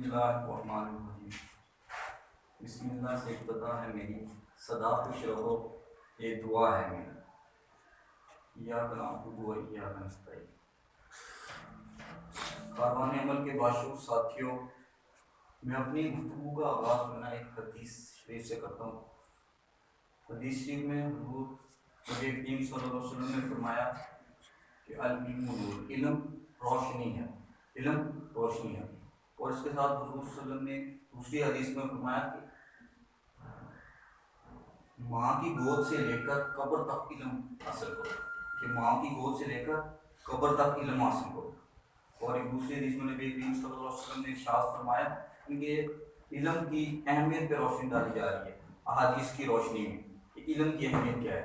बिस्मिल्लाहिर्रहमानिर्रहीम। बिस्मिल्लाह से इब्तिदा है मेरी, सदा खुश रहो ये दुआ है मेरी। इय्याका नअबुदु व इय्याका नस्तईन। कारवान अमल के बाशूर साथियों, मैं अपनी गुफ्तगू का आगाज़ एक हदीस शरीफ से करता हूँ। हदीस शरीफ में हुज़ूर नबी करीम सल्लल्लाहु अलैहि वसल्लम ने फरमाया कि अल-इल्मु नूर, इल्म रोशनी है, इल्म रोशनी है। और इसके साथ हुज़ूर सल्लल्लाहु अलैहि वसल्लम ने दूसरी हदीस में फरमाया कि माँ की गोद से लेकर कब्र तक इल्म हासिल करो, कि माँ की गोद से लेकर कब्र तक इल्म हासिल करो। और एक दूसरी हदीस में नबी करीम सल्लल्लाहु अलैहि वसल्लम ने इरशाद फरमाया कि इल्म की अहमियत पर रोशनी डाली जा रही है अहादीस की रोशनी में कि इल्म की अहमियत क्या है।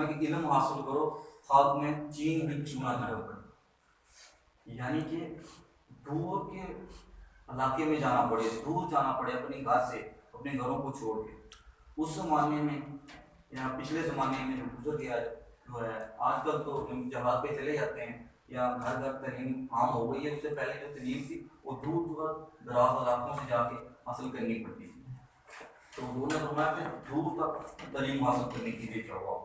कि इल्म हासिल करो, खाक में चीन भी चूना ना पड़े, यानी कि दूर के इलाके में जाना पड़े, दूर जाना पड़े अपने घर से, अपने घरों को छोड़ के। उस ज़माने में या पिछले ज़माने में जो गुजर गया जो है, आजकल तो हम जहाज़ पे चले जाते हैं या घर घर तलीम आम हो गई है। उससे पहले जो तलीम थी वो दूर दूर दराज इलाकों से जाके हासिल करनी पड़ती थी। तो उन्होंने फरमाया कि दूर तक तलीम हासिल करने के लिए जाओ आप।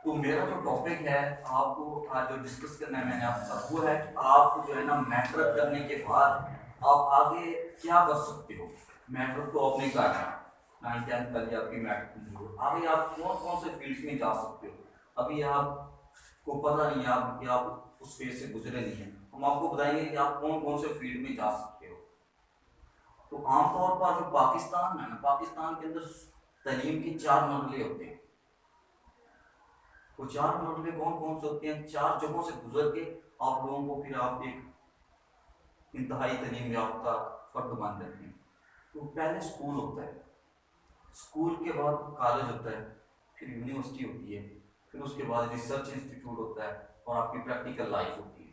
तो मेरा जो टॉपिक है आपको आज जो डिस्कस करना है मैंने आपके साथ, वो है कि आप जो है ना मैट्रिक करने के बाद आप आगे क्या कर सकते हो। मैट्रिक तो आपने करना, 9th-10th कर लिया, आपकी मैट्रिक, आगे आप कौन कौन से फील्ड्स में जा सकते हो। अभी आपको पता नहीं है, आप उस फेज से गुजरे नहीं हैं। हम आपको बताएंगे कि आप कौन कौन से फील्ड में जा सकते हो। तो आमतौर पर जो पाकिस्तान है ना, पाकिस्तान के अंदर तलीम के 4 मरहले होते हैं। वो 4 मरहले कौन कौन से होते हैं, 4 जगहों से गुजर के आप लोगों को फिर आप एक इंतहाई तलीम याफ्ता फर्द बन जाते हैं। तो पहले स्कूल होता है, स्कूल के बाद कॉलेज होता है, फिर यूनिवर्सिटी होती है, फिर उसके बाद रिसर्च इंस्टीट्यूट होता है और आपकी प्रैक्टिकल लाइफ होती है।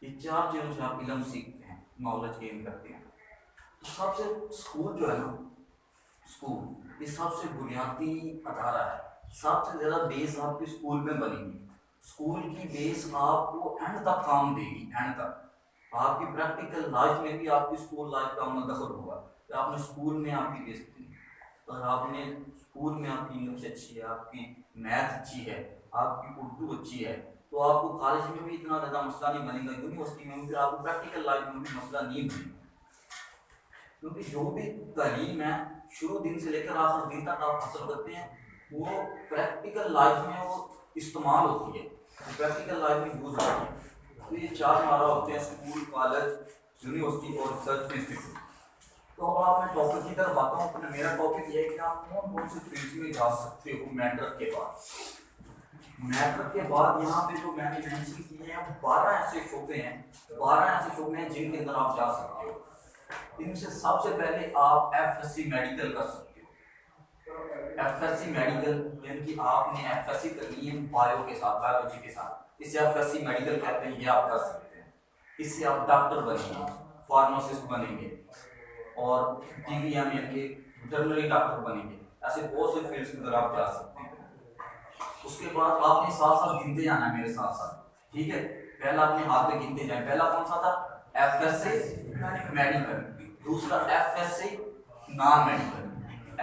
ये 4 चीज़ों से आप इल्म सीखते हैं, नॉलेज गेन करते हैं। तो सबसे स्कूल जो है ना, स्कूल ये सबसे बुनियादी अदारा है। सबसे ज़्यादा बेस आपकी स्कूल में बनेगी। स्कूल की बेस आपको एंड तक काम देगी, एंड तक। आपकी प्रैक्टिकल लाइफ में भी आपकी स्कूल लाइफ का दखल होगा। तो आपने स्कूल में आपकी बेस दी, और आपने स्कूल में आपकी इंग्लिश अच्छी है, आपकी मैथ अच्छी है, आपकी उर्दू अच्छी है, तो आपको कॉलेज में भी इतना ज़्यादा मसला नहीं बनेगा, यूनिवर्सिटी में भी फिर आपको प्रैक्टिकल लाइफ में भी मसला नहीं बनेगा। क्योंकि जो भी तालीम है शुरू दिन से लेकर आखिर दिन तक आप हासिल करते हैं, वो प्रैक्टिकल लाइफ में वो इस्तेमाल होती है, प्रैक्टिकल लाइफ में यूज होती है। तो ये 4 हमारा होते हैं, स्कूल, कॉलेज, यूनिवर्सिटी और रिसर्च इंस्टीट्यूट। तो अब आप मैं टॉपिक की तरफ आता हूँ। मेरा टॉपिक ये है कि आप कौन कौन से फील्ड में जा सकते हो मैट्रिक के बाद। मैट्रिक के बाद यहाँ पे जो मैंने मेंशन किए हैं 12 ऐसे शोबे हैं, 12 ऐसे शोबे हैं जिनके अंदर आप जा सकते हो। इनसे सबसे पहले आप एफएससी मेडिकल कर सकते हो। एफएससी मेडिकल यानी कि आपने एफएससी करनी है बायो के साथ, बायोलॉजी के साथ, इसे एफएससी मेडिकल कहते हैं। ये आप कर सकते हैं। इससे आप डॉक्टर बनेंगे, फार्मासिस्ट बनेंगे और डीवीएम यानी कि वेटरनरी डॉक्टर बनेंगे। ऐसे बहुत से फील्ड्स में आप जा सकते हैं। उसके बाद आपने साथ साथ गिनते जाना है मेरे साथ साथ, ठीक है। पहला अपने हाथ में गिनते जाए। पहला कौन सा था, एफएससी मेडिकल। दूसरा FSc non medical.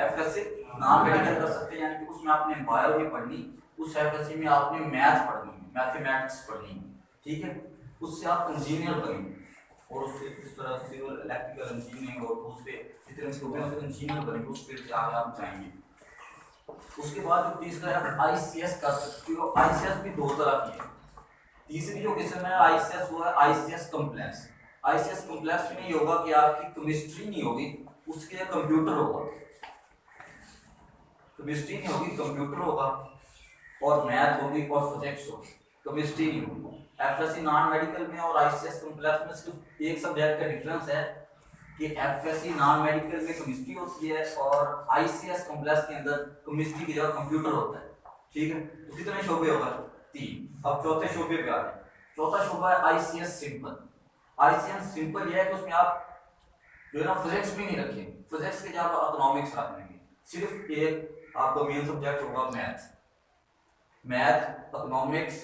FSc non medical कर सकते हैं, यानी कि उसमें आपने बायो भी पढ़नी, उस एफएससी में आपने मैथ पढ़नी, मैथमेटिक्स पढ़नी, ठीक है। उससे आप इंजीनियर बनेंगे और उससे इस तरह सिविल इलेक्ट्रिकल इंजीनियरिंग और दूसरे जितने स्टूडेंट इंजीनियर बनेंगे उस फील्ड से आगे आप जाएंगे। उसके बाद जो तीसरा है आईसीएस कर सकते हो। आईसीएस भी 2 तरह की है। तीसरी जो किस्म है आईसीएस, वो है आईसीएस कॉम्प्लेक्स। आईसीएस कॉम्प्लेक्स में ये होगा कि आपकी केमिस्ट्री नहीं होगी, उसके लिए कंप्यूटर होगा। केमिस्ट्री नहीं होगी, कंप्यूटर होगा, और मैथ होगी और फिजिक्स होगी, केमिस्ट्री नहीं होगी। एफएससी नॉन मेडिकल में और आईसीएस कॉम्प्लेक्स में सिर्फ एक सब्जेक्ट का डिफरेंस है कि एफएससी नॉन मेडिकल में केमिस्ट्री होती है और आईसीएस कॉम्प्लेक्स के अंदर केमिस्ट्री की जगह कंप्यूटर होता है, ठीक है। तो कितने शोबे होगा, 3। अब चौथे शोबे पे आ रहे हैं। चौथा शोबा है आईसीएस सिंपल। आईसीएस सिंपल ये है कि उसमें आप जो है ना फिजिक्स भी नहीं रखेंगे, फिजिक्स की जगह इकोनॉमिक्स रख लेंगे। सिर्फ एक आपका मेन सब्जेक्ट होगा मैथ, इकोनॉमिक्स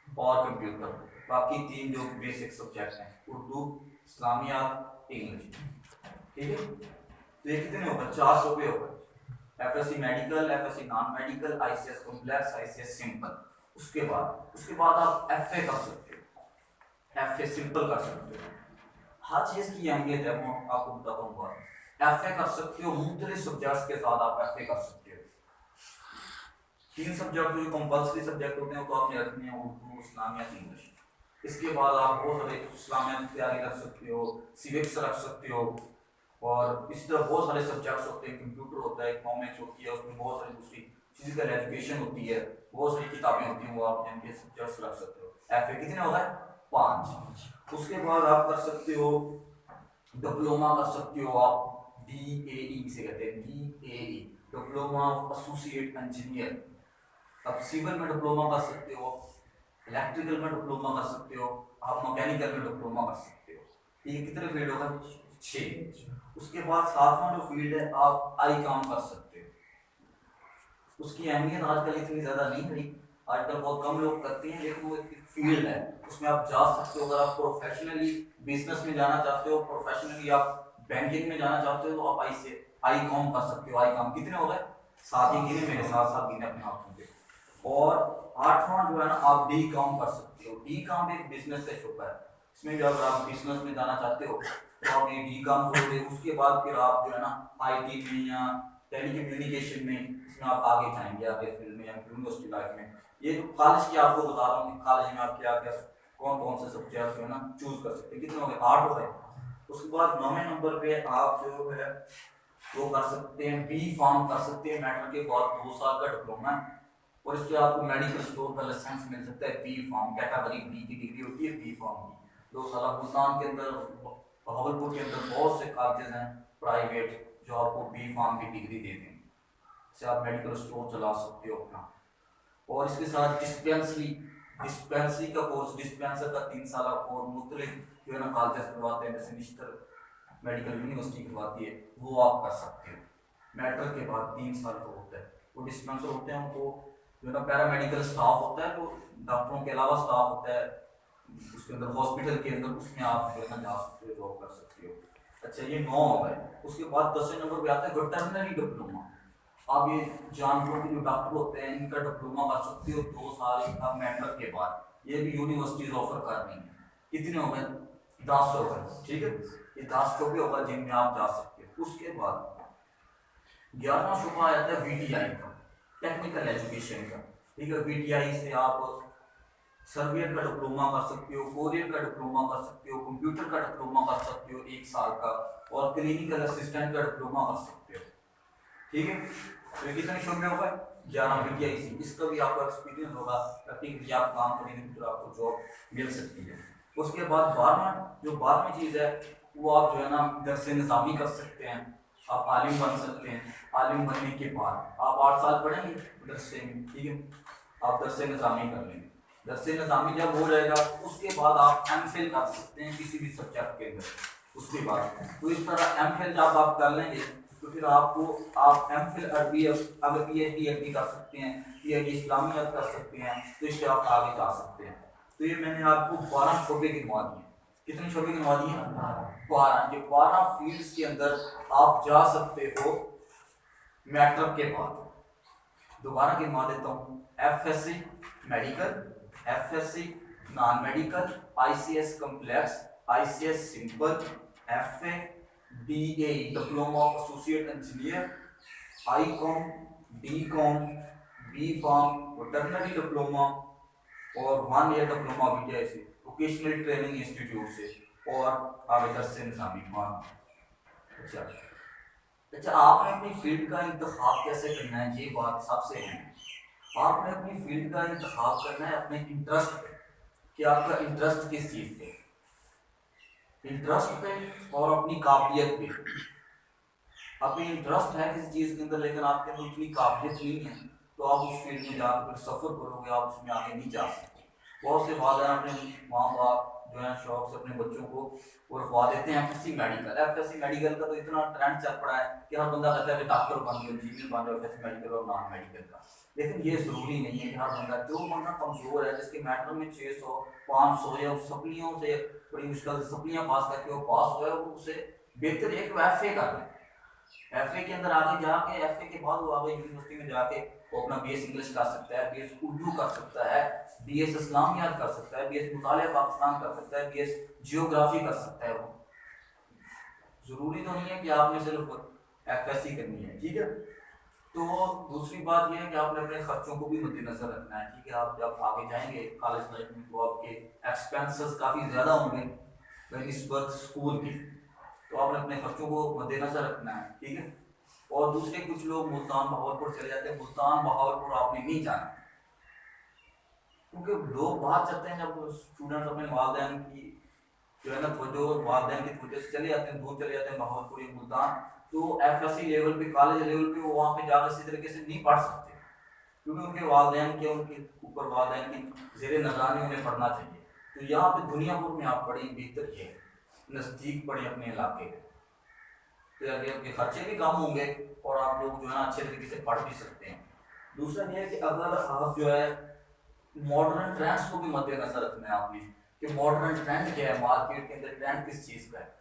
और कंप्यूटर। बाकी 3 जो बेसिक सब्जेक्ट्स हैं, उर्दू, इस्लामियात, इंग्लिश। ठीक है, तो ये कितने होगा, 4 शोबे होगा, FSc medical, FSc non medical, ICS complex, ICS simple. उसके बाद आप एफए कर सकते हो, एफए सिंपल कर सकते हो। हर चीज की अहमियत है, मैं आपको बताता हूँ। एफए कर सकते हो, मुख्तलिफ सब्जेक्ट्स के साथ आप एफए कर सकते हो। 3 सब्जेक्ट जो कंपल्सरी सब्जेक्ट होते हैं तो आपने रखने हैं, उर्दू, इस्लामियात, इंग्लिश। इसके बाद आप बहुत सारे इस्लामियात की तैयारी रख सकते हो, सिविक्स रख सकते हो, और इस तरह बहुत सारे सब्जेक्ट्स होते हैं, कंप्यूटर होता है, इकोनॉमिक्स होती है, उसमें बहुत सारी दूसरी फिजिकल एजुकेशन होती है, बहुत सारी किताबें होती हैं, वो आप जिनके सब्जेक्ट्स रख सकते हो। एफए कितने होता है, 5। उसके बाद आप कर सकते हो डिप्लोमा, कर सकते हो आप DAE से कहते हैं, DAE, diploma of associate engineer. आप सिविल में डिप्लोमा कर सकते हो, इलेक्ट्रिकल में डिप्लोमा कर सकते हो, आप मैकेनिकल में डिप्लोमा कर सकते हो। ये कितने फील्ड होगा, 6। उसके बाद 7वां जो फील्ड है, आप आई काम कर सकते हो। उसकी अहमियत आजकल इतनी ज़्यादा नहीं रही, आजकल बहुत कम लोग करते हैं, लेकिन वो एक फील्ड है, उसमें आप जा सकते हो। अगर आप प्रोफेशनली बिजनेस में जाना चाहते हो, प्रोफेशनली आप बैंकिंग में जाना चाहते हो, तो आप आई कॉम कर सकते हो। आई कॉम कितने हो गए, 7 ही गिने, मेरे साथ साथ गिने अपने हाथों पे। और 8वां जो है ना, आप डी कॉम कर सकते हो। डी कॉम एक बिजनेस का शोबा है, इसमें जब आप बिजनेस में जाना चाहते हो तो आप ये डी कॉम करोगे। उसके बाद फिर आप जो है ना आईटी में या टेलीकम्युनिकेशन में, इसमें आप आगे जाएंगे, आगे फील्ड में या यूनिवर्सिटी लाइफ में। ये जो कॉलेज की आपको बता रहा हूँ, कॉलेज में आप क्या क्या कौन कौन से सब्जेक्ट जो है ना चूज कर सकते हैं। कितने हो गए, 8 हो गए। उसके बाद 9वें नंबर पे आप जो है वो कर सकते हैं, बी फार्म कर सकते हैं। मैट्रिक के बाद 2 साल का डिप्लोमा है, और इससे आपको मेडिकल स्टोर का लाइसेंस मिल सकता है। बी फार्म कैटेगरी बी की डिग्री होती है, बी फार्म की। 2 साल। मुल्तान के अंदर, बहावलपुर के अंदर बहुत से कॉलेजेस हैं प्राइवेट जो आपको बी फार्म की डिग्री दे देंगे, इससे आप मेडिकल स्टोर चला सकते हो अपना। और इसके साथ डिस्पेंसरी का कोर्स, डिस्पेंसर का 3 साल का कोर्स मुख्तलिफ जो है ना कॉलेजेस करवाते हैं, जैसे मिस्टर मेडिकल यूनिवर्सिटी करवाती है, वो आप कर सकते हो। मैट्रिक के बाद 3 साल का होता है। वो डिस्पेंसर होते हैं, उनको जो ना पैरामेडिकल स्टाफ होता है, तो डॉक्टरों के अलावा स्टाफ होता है उसके अंदर, हॉस्पिटल के अंदर, उसमें आप जो है ना जा सकते हो, जॉब कर सकते हो। अच्छा, ये 9 हो गए। उसके बाद 10वें नंबर पे आता है वेटरनरी डिप्लोमा। आप ये जानवरों के जो डॉक्टर होते हैं, इनका डिप्लोमा कर सकते हो 2 साल का मैट्रिक के बाद। ये भी यूनिवर्सिटीज ऑफर कर रही हैं। कितने हो गए, 10 हो गए। ठीक है, ये 10 शोबे होगा जिनमें आप जा सकते हो। उसके बाद 11वां शोबा आता है VTI का, टेक्निकल एजुकेशन का। ठीक है, VTI से आप सर्वेयर का डिप्लोमा कर सकते हो, कोरियर का डिप्लोमा कर सकते हो, कंप्यूटर का डिप्लोमा कर सकते हो 1 साल का, और क्लिनिकल असिस्टेंट का डिप्लोमा कर सकते हो। ठीक है, तो कितने शोबे हो गए, 11 VTI से। इसका भी आपको एक्सपीरियंस होगा, प्रैक्टिकली आप काम करेंगे तो आपको जॉब मिल सकती है। उसके बाद 12वीं चीज़ है, वो आप जो है ना दर्स निज़ामी कर सकते हैं, आप आलिम बन सकते हैं। आलिम बनने के बाद आप 8 साल पढ़ेंगे दर्से में। ठीक है, आप दर्स निज़ामी कर लेंगे। दर्स निज़ामी जब हो जाएगा, उसके बाद आप MPhil कर सकते हैं किसी भी सब्जेक्ट के अंदर। उसके बाद तो इस तरह MPhil जब आप कर लेंगे, तो फिर आप MPhil अरबी, अगर PhD अरबी कर सकते हैं, PhD इस्लामियात कर सकते हैं, तो इससे आप आगे जा सकते हैं। तो ये मैंने आपको 12 शोबे गिनवा दिए। कितने शोबे गिनवा दिए, 12। ये 12 फील्ड्स के अंदर आप जा सकते हो मैट्रिक के बाद। दोबारा गिनवा देता हूँ, FSC medical, FSC non medical, ICS complex, ICS simple, FA, DAE diploma of associate engineer, ICOM, DCOM, B pharm, veterinary diploma, और 1 ईयर डिप्लोमा VTI से, वोकेशनल ट्रेनिंग इंस्टीट्यूट से, और आगे दर्स निज़ामी मान। अच्छा, आपने अपनी फील्ड का इंतखाब कैसे करना है, ये बात सबसे है। आपने अपनी फील्ड का इंतखाब करना है अपने इंटरेस्ट पे, कि आपका इंटरेस्ट किस चीज़ पे, इंटरेस्ट पे और अपनी काबिलियत पे। अपनी इंटरेस्ट है किसी चीज़ के अंदर, लेकिन आपके अंदर उतनी काबिलियत नहीं है, तो आप उस फील्ड में जाकर फिर सफ़र करोगे, आप उसमें आगे नहीं जा सकते। बहुत से वालिदैन अपने माँ बाप जो है शौक से अपने बच्चों को वो रखवा देते हैं एफएससी मेडिकल। एफएससी मेडिकल का तो इतना ट्रेंड चल पड़ा है कि हर बंदा कहता है कि डॉक्टर बन जाओ, इंजीनियर बन जाओ, एफएससी मेडिकल और नॉन मेडिकल का। लेकिन ये जरूरी नहीं है कि हर बंदा, जो बंदा कमजोर है जिसके मैटर में 600 500 या सप्लियों से बड़ी मुश्किल से सप्लियां पास करके वो पास हुआ है, वो उसे बेहतर एक एफए कर ले। एफए के अंदर आगे जाके, एफए के बाद वो आगे यूनिवर्सिटी में जाके वो अपना बीएस इंग्लिश कर सकता है, बीएस उर्दू कर सकता है, बीएस इस्लामियात कर सकता है, बीएस मुतालिया पाकिस्तान कर सकता है, बीएस जियोग्राफी कर सकता है। वो जरूरी तो नहीं है कि आपने सिर्फ एफएससी करनी है, ठीक है। तो दूसरी बात यह है कि आपने अपने खर्चों को भी मद्देनजर रखना है, ठीक है। आप जब आगे जाएंगे कॉलेज लाइफ में तो आपके एक्सपेंसेस काफ़ी ज़्यादा होंगे बनिस्बत स्कूल की, तो आपने अपने खर्चों को मद्देनजर रखना है, ठीक है। और दूसरे कुछ लोग मुल्तान बहावलपुर चले जाते हैं। मुल्तान बहावलपुर आपने नहीं जाना, क्योंकि लोग बाहर जाते हैं जब स्टूडेंट अपने वालिदैन की जो है ना, जो वालिदैन की वजह से चले जाते हैं, दूर चले जाते हैं बहावलपुर या मुल्तान, तो एफएससी लेवल पे, कॉलेज लेवल पे वो वहाँ पे जाकर इसी तरीके से नहीं पढ़ सकते, क्योंकि उनके वालिदैन के, उनके ऊपर वालिदैन की ज़ेरे निगरानी उन्हें पढ़ना चाहिए। तो यहाँ पे दुनियापुर में आप पढ़ें, बेहतर ये नज़दीक पढ़ें अपने इलाके के, तो आपके खर्चे भी कम होंगे और आप लोग जो है ना अच्छे तरीके से पढ़ भी सकते हैं। दूसरा ये है कि अगर आप जो है मॉडर्न ट्रेंड्स को भी मद्देनजर रखना है आपने, कि मॉडर्न ट्रेंड क्या है, मार्केट के अंदर ट्रेंड किस चीज़ का है,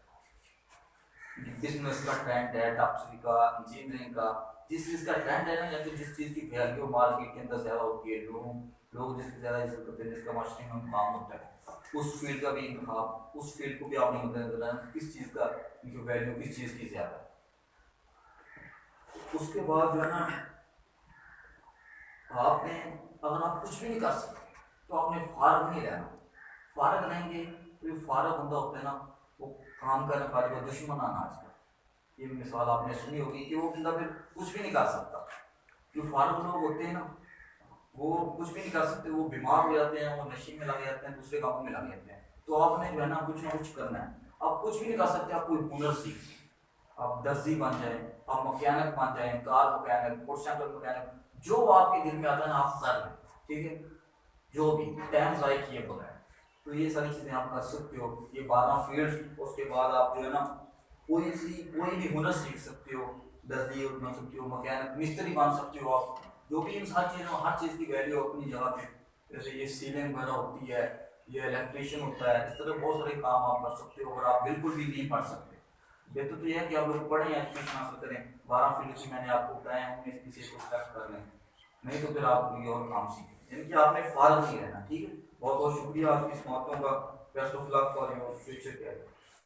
बिजनेस का ट्रेंड है, डॉक्टरी का, इंजीनियरिंग का, जिस चीज़ का ट्रेंड है ना, या फिर जिस चीज़ की वैल्यू मार्केट के अंदर ज़्यादा होती है, लोग जिसकी ज़्यादा इज्जत करते हैं, जिसका मार्केटिंग में काम होता है, उस फील्ड का भी इंतखाब, उस फील्ड को भी आपने मद्देनजर रखना, किस चीज़ का वैल्यू किस चीज़ की ज़्यादा है। उसके बाद जो है ना आपने, अगर आप कुछ भी नहीं कर सकते तो आपने फारग नहीं रहना। फारग रहेंगे तो ये फारग बंदा होता है ना, वो काम करने वाले को दुश्मन अनाज का, ये मिसाल आपने सुनी होगी कि वो बंदा फिर कुछ भी नहीं कर सकता। जो फारग लोग होते हैं ना, वो कुछ भी नहीं कर सकते, वो बीमार हो जाते हैं, वो नशे में लग जाते हैं, दूसरे कामों में लग जाते हैं। तो आपने जो है ना कुछ करना है। आप कुछ भी नहीं कर सकते, आप कोई हुनर सीखिए, आप दर्जी बन जाए, आप मैकेनिक बन जाए, कार मैकेनिक, मोटरसाइकिल मैकेनिक, जो आपके दिल में आता है ना आप कर लें, ठीक है। जो भी टाइम ज़ाय किए बगैर, तो ये सारी चीज़ें आप कर सकते हो, ये 12 फील्ड। उसके बाद आप जो है ना कोई भी हुनर सीख सकते हो, दर्जी बन सकते हो, मैकेनिक मिस्त्री बन सकते हो आप, जो भी इन सारी चीज़ों, हर चीज़ की वैल्यू अपनी जगह पे। जैसे ये सीलिंग वगैरह होती है, ये इलेक्ट्रीशियन होता है, इस तरह बहुत सारे काम आप कर सकते हो। और आप बिल्कुल भी नहीं पढ़ सकते, बेहतर तो यह है कि आप लोग पढ़ें, एजुकेशन हासिल करें, 12 फील्ड की मैंने आपको बताया है, उनमें किसी को सेलेक्ट कर लें, नहीं तो फिर आप कोई और काम सीखें, यानी कि आपने फारग नहीं रहना, ठीक है। बहुत बहुत शुक्रिया आपकी इस बातों का। Best of luck for your future career.